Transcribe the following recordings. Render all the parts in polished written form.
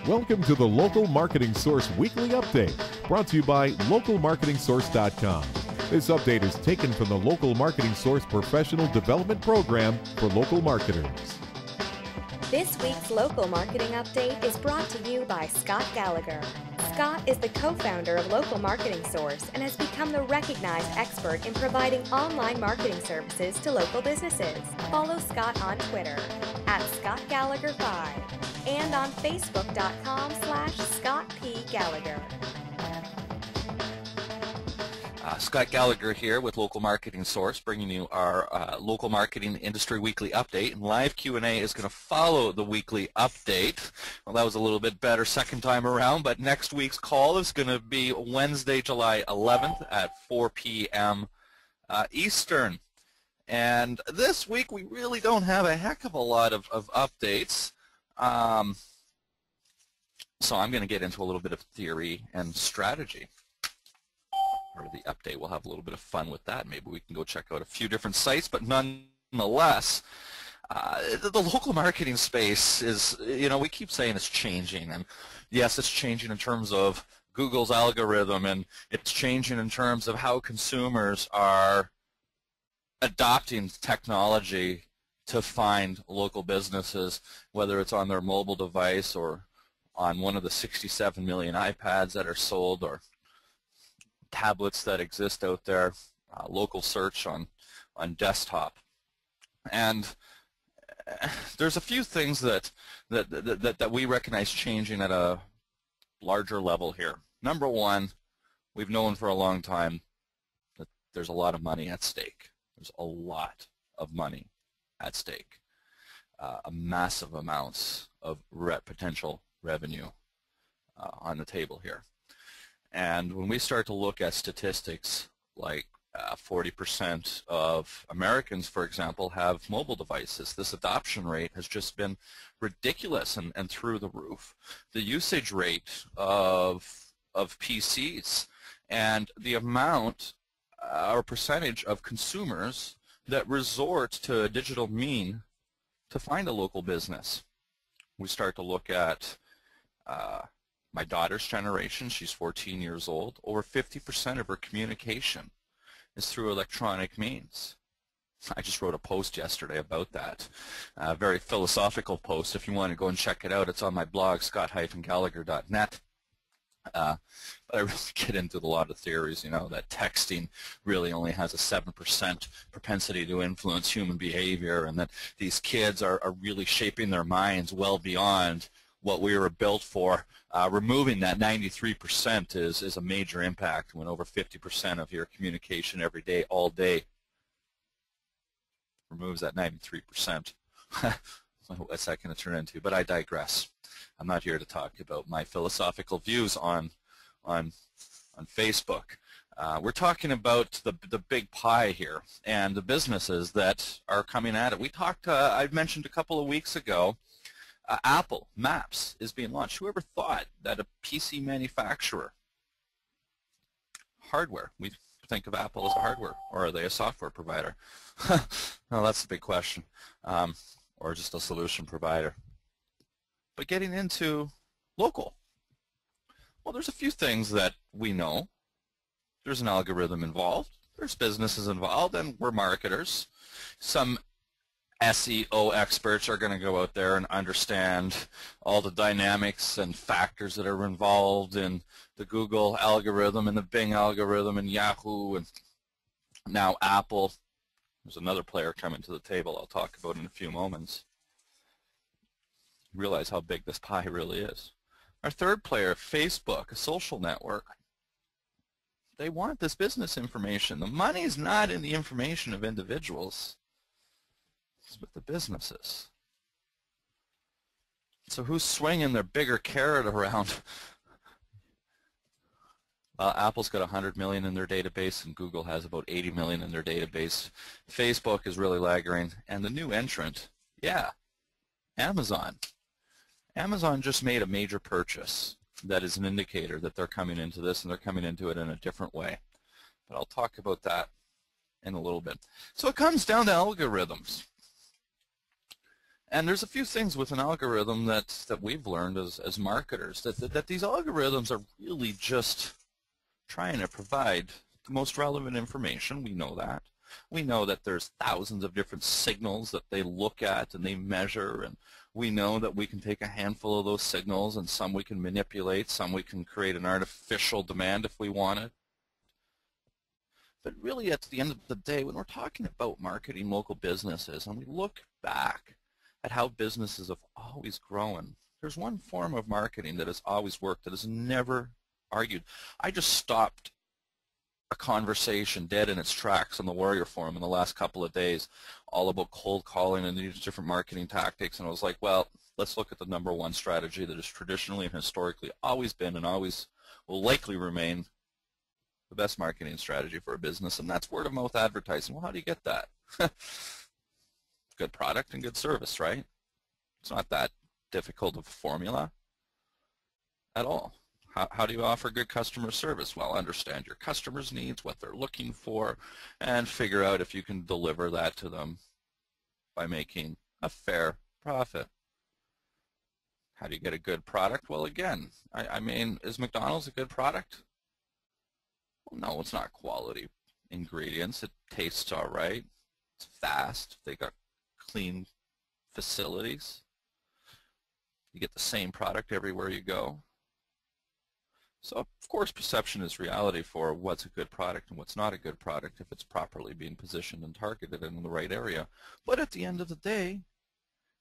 Welcome to the Local Marketing Source Weekly Update, brought to you by localmarketingsource.com. This update is taken from the Local Marketing Source Professional Development Program for local marketers. This week's Local Marketing Update is brought to you by Scott Gallagher. Scott is the co-founder of Local Marketing Source and has become the recognized expert in providing online marketing services to local businesses. Follow Scott on Twitter @ScottGallagher5 and on Facebook.com/Scott P. Gallagher. Scott Gallagher here with Local Marketing Source, bringing you our Local Marketing Industry Weekly Update. And live Q&A is going to follow the weekly update. Well, that was a little bit better second time around, but next week's call is going to be Wednesday, July 11th at 4 p.m. Eastern. And this week we really don't have a heck of a lot of updates. So I'm going to get into a little bit of theory and strategy. Or the update, we'll have a little bit of fun with that. Maybe we can go check out a few different sites, but nonetheless, the local marketing space is, we keep saying it's changing. And yes, it's changing in terms of Google's algorithm, and it's changing in terms of how consumers are adopting technology to find local businesses, whether it's on their mobile device or on one of the 67 million iPads that are sold, or tablets that exist out there, local search on desktop. And there's a few things that we recognize changing at a larger level here. Number one, we've known for a long time that there's a lot of money at stake. There's a lot of money at stake. A massive amounts of potential revenue on the table here. And when we start to look at statistics like 40% of Americans, for example, have mobile devices, this adoption rate has just been ridiculous and through the roof. The usage rate of PCs and the amount or percentage of consumers that resort to a digital mean to find a local business. We start to look at my daughter's generation. She's 14 years old. Over 50% of her communication is through electronic means. I just wrote a post yesterday about that, a very philosophical post. If you want to go and check it out, it's on my blog, scott-gallagher.net. But I really get into a lot of theories, that texting really only has a 7% propensity to influence human behavior, and that these kids are really shaping their minds well beyond what we were built for. Removing that 93% is a major impact when over 50% of your communication every day, all day, removes that 93%. What's that going to turn into? But I digress. I'm not here to talk about my philosophical views on Facebook. We're talking about the big pie here and the businesses that are coming at it. We talked, I mentioned a couple of weeks ago, Apple Maps is being launched. Whoever thought that a PC manufacturer, hardware, we think of Apple as a hardware, or are they a software provider? Well, that's the big question, or just a solution provider. But getting into local, well, there's a few things that we know. There's an algorithm involved, there's businesses involved, and we're marketers. Some SEO experts are going to go out there and understand all the dynamics and factors that are involved in the Google algorithm and the Bing algorithm and Yahoo and now Apple. There's another player coming to the table I'll talk about in a few moments. Realize how big this pie really is. Our third player, Facebook, a social network. They want this business information. The money is not in the information of individuals. With the businesses. So who's swinging their bigger carrot around? Apple's got 100 million in their database, and Google has about 80 million in their database. Facebook is really lagging, and the new entrant, Amazon. Amazon just made a major purchase that is an indicator that they're coming into this, and they're coming into it in a different way. But I'll talk about that in a little bit. So it comes down to algorithms. And there's a few things with an algorithm that we've learned as marketers, that these algorithms are really just trying to provide the most relevant information. We know that. We know that there's thousands of different signals that they look at and they measure, and we know that we can take a handful of those signals, and some we can manipulate, some we can create an artificial demand if we want it. But really, at the end of the day, when we're talking about marketing local businesses and we look back at how businesses have always grown, there's one form of marketing that has always worked, that has never argued. I just stopped a conversation dead in its tracks on the Warrior Forum in the last couple of days, all about cold calling and these different marketing tactics, and I was like, well, let's look at the number one strategy that has traditionally and historically always been and always will likely remain the best marketing strategy for a business, and that's word of mouth advertising. Well, how do you get that? Good product and good service, right? It's not that difficult of a formula at all. How do you offer good customer service? Well, understand your customers' needs, what they're looking for, and figure out if you can deliver that to them by making a fair profit. How do you get a good product? Well, again, I mean, is McDonald's a good product? Well, no, it's not quality ingredients. It tastes all right. It's fast. They got clean facilities. You get the same product everywhere you go. So, of course, perception is reality for what's a good product and what's not a good product if it's properly being positioned and targeted in the right area. But at the end of the day,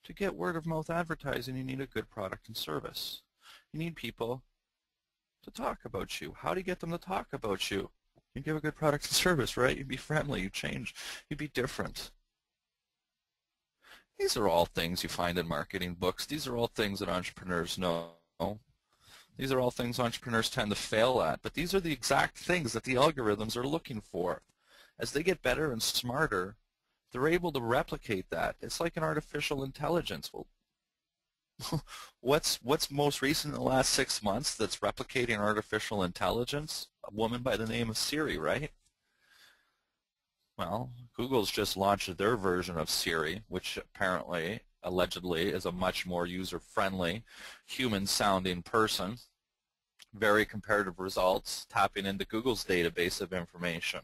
to get word-of-mouth advertising, you need a good product and service. You need people to talk about you. How do you get them to talk about you? You give a good product and service, right? You be friendly, you change, you be different. These are all things you find in marketing books. These are all things that entrepreneurs know. These are all things entrepreneurs tend to fail at, but these are the exact things that the algorithms are looking for. As they get better and smarter, they're able to replicate that. It's like an artificial intelligence. Well, what's most recent in the last 6 months that's replicating artificial intelligence? A woman by the name of Siri, right? Well, Google's just launched their version of Siri, which apparently, allegedly, is a much more user-friendly, human-sounding person. Very comparative results, tapping into Google's database of information.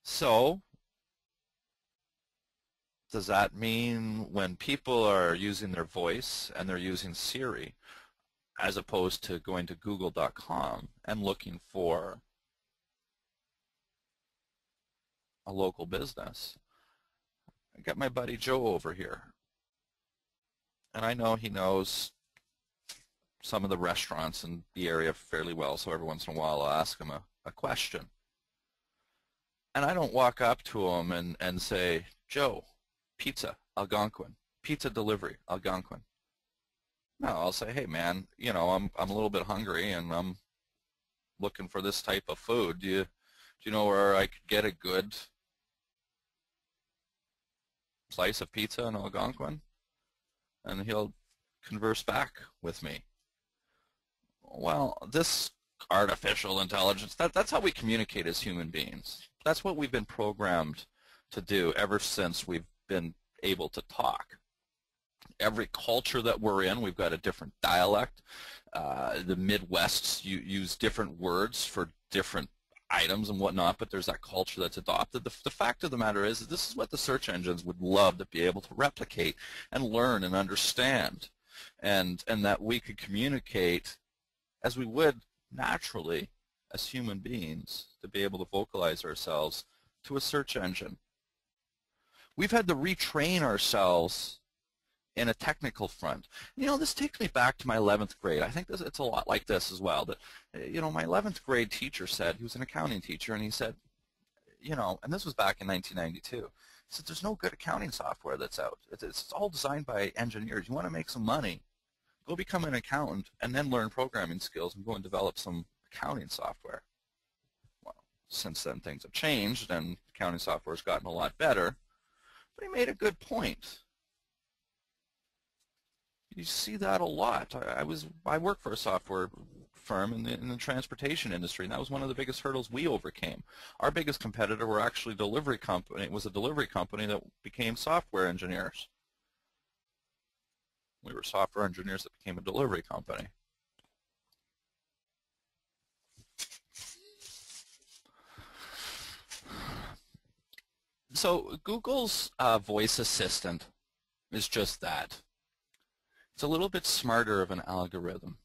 So, does that mean when people are using their voice and they're using Siri, as opposed to going to google.com and looking for a local business? I got my buddy Joe over here, and I know he knows some of the restaurants in the area fairly well, so every once in a while I'll ask him a question. And I don't walk up to him and say, Joe, pizza, Algonquin, pizza delivery, Algonquin. No, I'll say, hey man, you know, I'm a little bit hungry and I'm looking for this type of food. Do you know where I could get a good slice of pizza in Algonquin? And he'll converse back with me. Well, this artificial intelligence, that's how we communicate as human beings. That's what we've been programmed to do ever since we've been able to talk. Every culture that we're in, we've got a different dialect. The Midwest use different words for different items and whatnot, but there's that culture that's adopted. The fact of the matter is that this is what the search engines would love to be able to replicate and learn and understand, and that we could communicate as we would naturally as human beings to be able to vocalize ourselves to a search engine. We've had to retrain ourselves in a technical front. You know, this takes me back to my 11th grade. I think it's a lot like this as well. That, you know, my 11th grade teacher said, he was an accounting teacher, and he said, you know, and this was back in 1992, he said, there's no good accounting software that's out. It's all designed by engineers. You want to make some money, go become an accountant and then learn programming skills and go and develop some accounting software. Well, since then things have changed and accounting software has gotten a lot better, but he made a good point. You see that a lot. I work for a software firm in the transportation industry, and that was one of the biggest hurdles we overcame. Our biggest competitor were actually delivery company. It was a delivery company that became software engineers. We were software engineers that became a delivery company. So Google's voice assistant is just that. It's a little bit smarter of an algorithm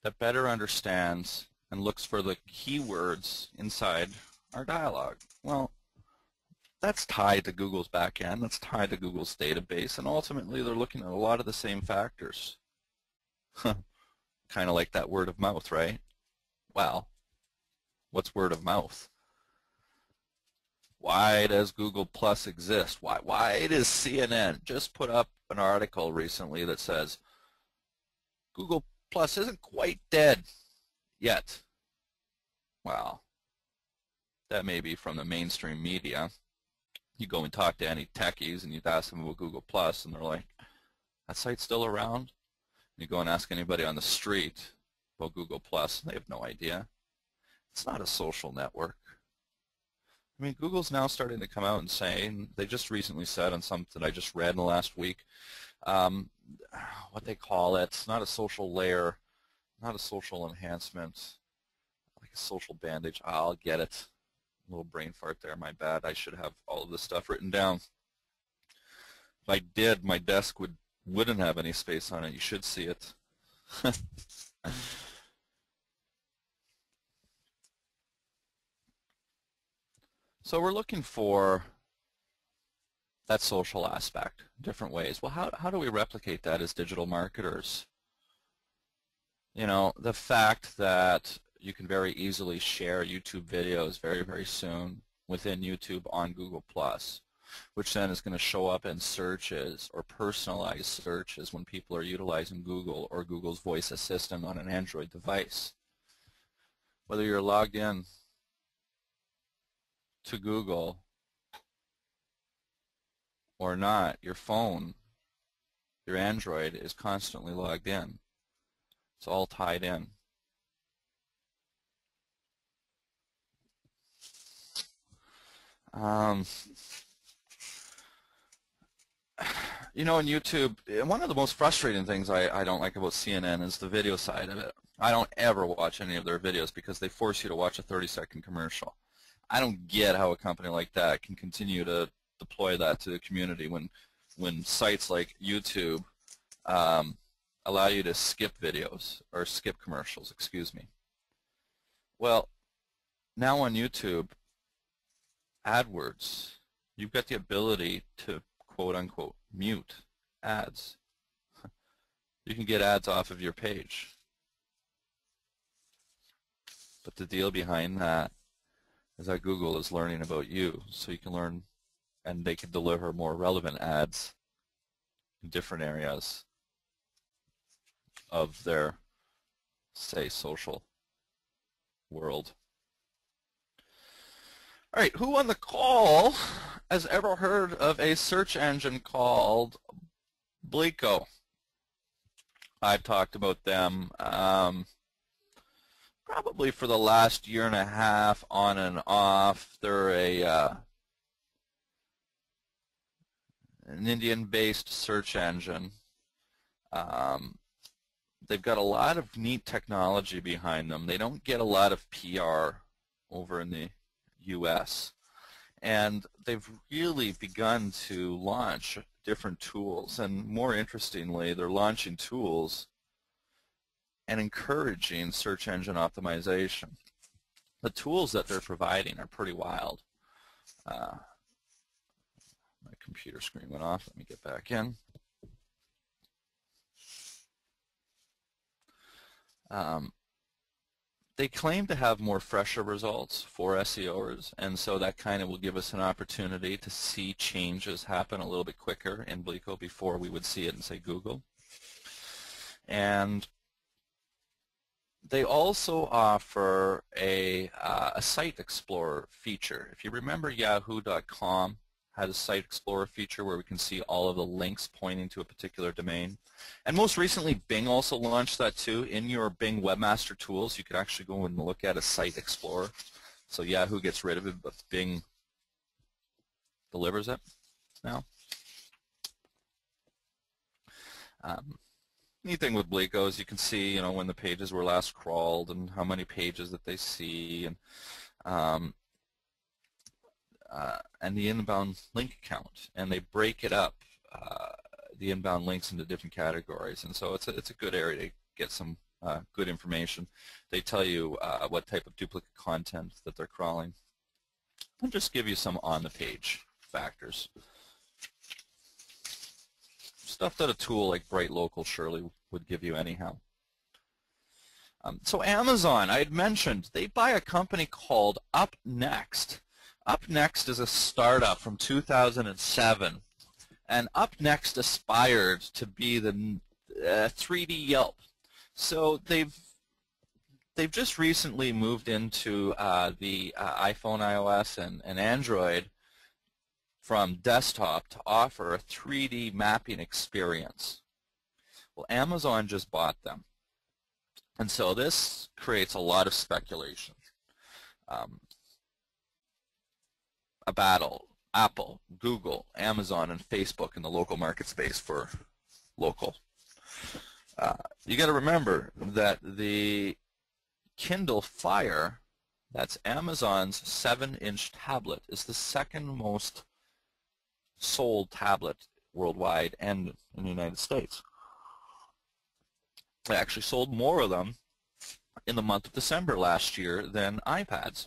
that better understands and looks for the keywords inside our dialogue. Well, that's tied to Google's backend, that's tied to Google's database, and ultimately they're looking at a lot of the same factors. Kind of like that word of mouth, right? Well, what's word of mouth? Why does Google Plus exist? Why does CNN just put up an article recently that says Google Plus isn't quite dead yet? Well, that may be from the mainstream media. You go and talk to any techies and you ask them about Google Plus and they're like, that site's still around? You go and ask anybody on the street about Google Plus and they have no idea. It's not a social network. I mean, Google's now starting to come out and say, and they just recently said on something I just read in the last week, what they call it, it's not a social layer, not a social enhancement, like a social bandage. I'll get it. A little brain fart there, my bad. I should have all of this stuff written down. If I did, my desk wouldn't have any space on it. You should see it. So we're looking for that social aspect, different ways. Well, how do we replicate that as digital marketers? You know, the fact that you can very easily share YouTube videos very, very soon within YouTube on Google+, which then is going to show up in searches or personalized searches when people are utilizing Google or Google's voice assistant on an Android device. Whether you're logged in to Google or not, your phone, your Android is constantly logged in. It's all tied in. You know, in YouTube, one of the most frustrating things I don't like about CNN is the video side of it. I don't ever watch any of their videos because they force you to watch a 30-second commercial. I don't get how a company like that can continue to deploy that to the community when sites like YouTube allow you to skip videos or skip commercials, excuse me. Well, now on YouTube, AdWords, you've got the ability to quote-unquote mute ads. You can get ads off of your page. But the deal behind that is that Google is learning about you, so you can learn and they can deliver more relevant ads in different areas of their, say, social world. All right, who on the call has ever heard of a search engine called Blico? I've talked about them probably for the last year and a half, on and off. They're an Indian-based search engine. They've got a lot of neat technology behind them. They don't get a lot of PR over in the US, and they've really begun to launch different tools, and more interestingly, they're launching tools and encouraging search engine optimization. The tools that they're providing are pretty wild. My computer screen went off. Let me get back in. They claim to have more fresher results for SEOers, and so that kind of will give us an opportunity to see changes happen a little bit quicker in Blico before we would see it in, say, Google. And they also offer a site explorer feature. If you remember Yahoo.com, had a Site Explorer feature where we can see all of the links pointing to a particular domain. And most recently, Bing also launched that too. In your Bing Webmaster Tools, you could actually go and look at a Site Explorer. So Yahoo gets rid of it, but Bing delivers it now. Neat thing with Blico is you can see, when the pages were last crawled and how many pages that they see, and the inbound link count, and they break it up, the inbound links into different categories, and so it's a good area to get some good information. They tell you what type of duplicate content that they're crawling, and just give you some on-the-page factors. Stuff that a tool like Bright Local surely would give you anyhow. So Amazon, I had mentioned, they buy a company called UpNext. UpNext is a startup from 2007, and UpNext aspired to be the 3D Yelp. So they've just recently moved into the iPhone, iOS, and Android from desktop to offer a 3D mapping experience. Well, Amazon just bought them, and so this creates a lot of speculation. A battle, Apple, Google, Amazon, and Facebook in the local market space for local. You got to remember that the Kindle Fire, that's Amazon's 7-inch tablet, is the second most sold tablet worldwide and in the United States. They actually sold more of them in the month of December last year than iPads.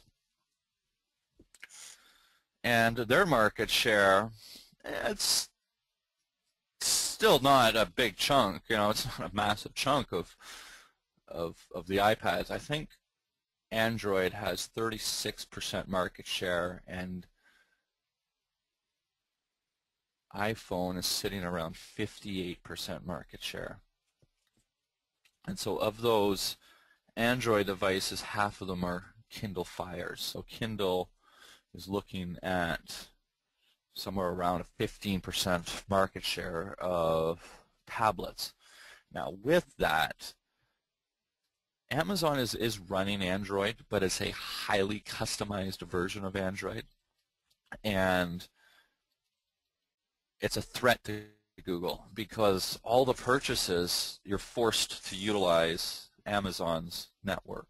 And their market share, it's still not a big chunk. It's not a massive chunk of the iPads. I think Android has 36% market share, and iPhone is sitting around 58% market share. And so of those Android devices, half of them are Kindle Fires. So Kindle is looking at somewhere around a 15% market share of tablets. Now with that, Amazon is running Android, but it's a highly customized version of Android, and it's a threat to Google because all the purchases, you're forced to utilize Amazon's network.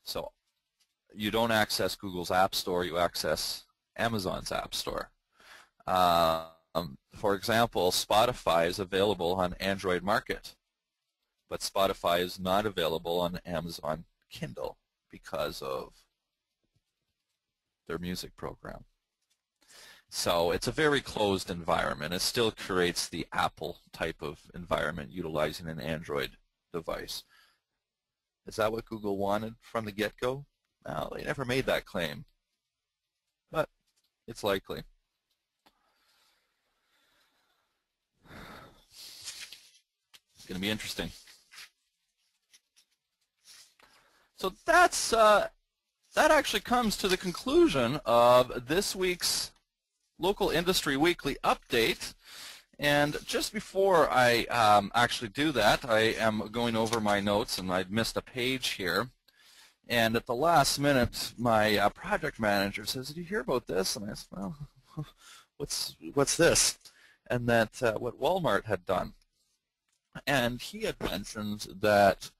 So you don't access Google's App Store, you access Amazon's App Store. For example, Spotify is available on Android Market, but Spotify is not available on Amazon Kindle because of their music program. So it's a very closed environment. It still creates the Apple type of environment utilizing an Android device. Is that what Google wanted from the get-go? No, they never made that claim, but it's likely. It's going to be interesting. So that's that actually comes to the conclusion of this week's Local Industry Weekly Update. And just before I actually do that, I am going over my notes, and I'd missed a page here. And at the last minute, my project manager says, "Did you hear about this?" And I said, "Well, what's this?" And that what Walmart had done. And he had mentioned that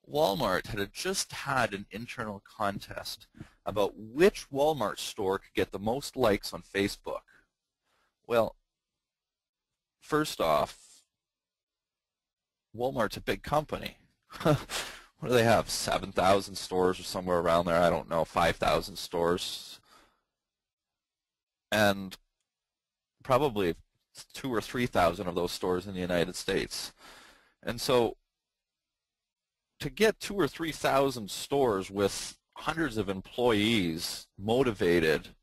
Walmart had just had an internal contest about which Walmart store could get the most likes on Facebook. Well, first off, Walmart's a big company. What do they have, 7,000 stores or somewhere around there? I don't know, 5,000 stores. And probably 2,000 or 3,000 of those stores in the United States. And so to get 2,000 or 3,000 stores with hundreds of employees motivated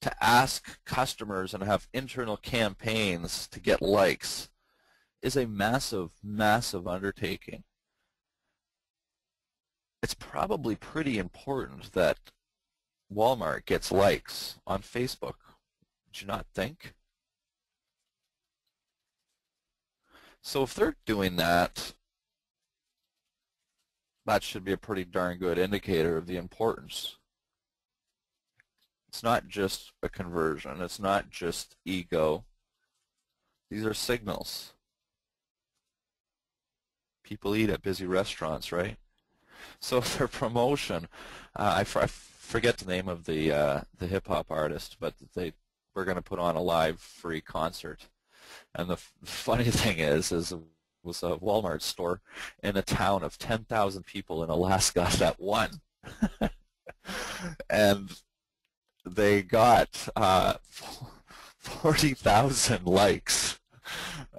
to ask customers and have internal campaigns to get likes is a massive, massive undertaking. It's probably pretty important that Walmart gets likes on Facebook. Did you not think? So if they're doing that, that should be a pretty darn good indicator of the importance. It's not just a conversion. It's not just ego. These are signals. People eat at busy restaurants, right? So if their promotion, I forget the name of the hip-hop artist, but they were going to put on a live free concert. And the funny thing is it was a Walmart store in a town of 10,000 people in Alaska that won. And they got 40,000 likes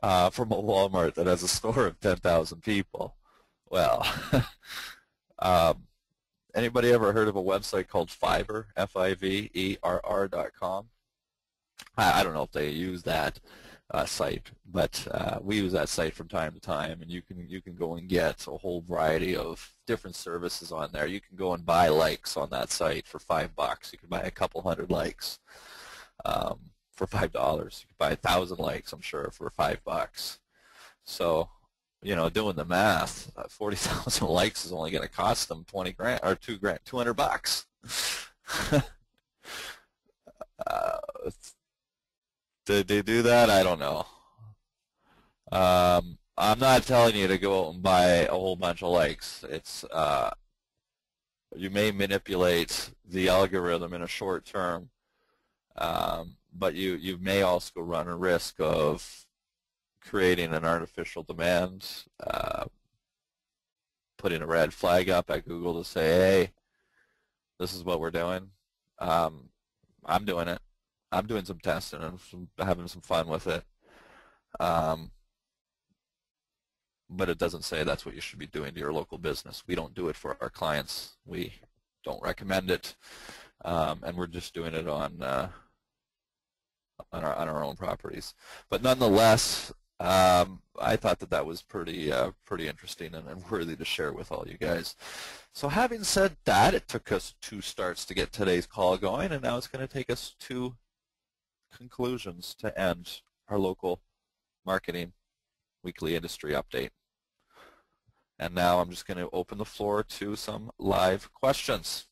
from a Walmart that has a store of 10,000 people. Well, anybody ever heard of a website called Fiverr, Fiverr.com? I don't know if they use that site, but we use that site from time to time, and you can go and get a whole variety of different services on there. You can go and buy likes on that site for $5. You can buy a couple hundred likes for $5. You can buy 1,000 likes, I'm sure, for $5. So, you know, doing the math, 40,000 likes is only going to cost them 20 grand or $200. Did they do that? I don't know. I'm not telling you to go out and buy a whole bunch of likes. It's you may manipulate the algorithm in a short term, but you may also run a risk of creating an artificial demand, putting a red flag up at Google to say, hey, this is what we're doing. I'm doing it. I'm doing some testing and having some fun with it. But it doesn't say that's what you should be doing to your local business. We don't do it for our clients. We don't recommend it, and we're just doing it on our own properties. But nonetheless, I thought that was pretty interesting and worthy to share with all you guys. So having said that, it took us 2 starts to get today's call going, and now it's going to take us 2 conclusions to end our local marketing weekly industry update. And now I'm just going to open the floor to some live questions.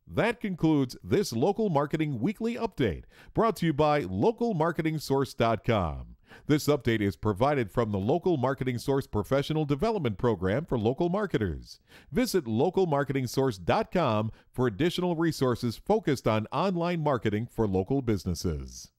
That concludes this Local Marketing Weekly Update, brought to you by LocalMarketingSource.com. This update is provided from the Local Marketing Source Professional Development Program for local marketers. Visit LocalMarketingSource.com for additional resources focused on online marketing for local businesses.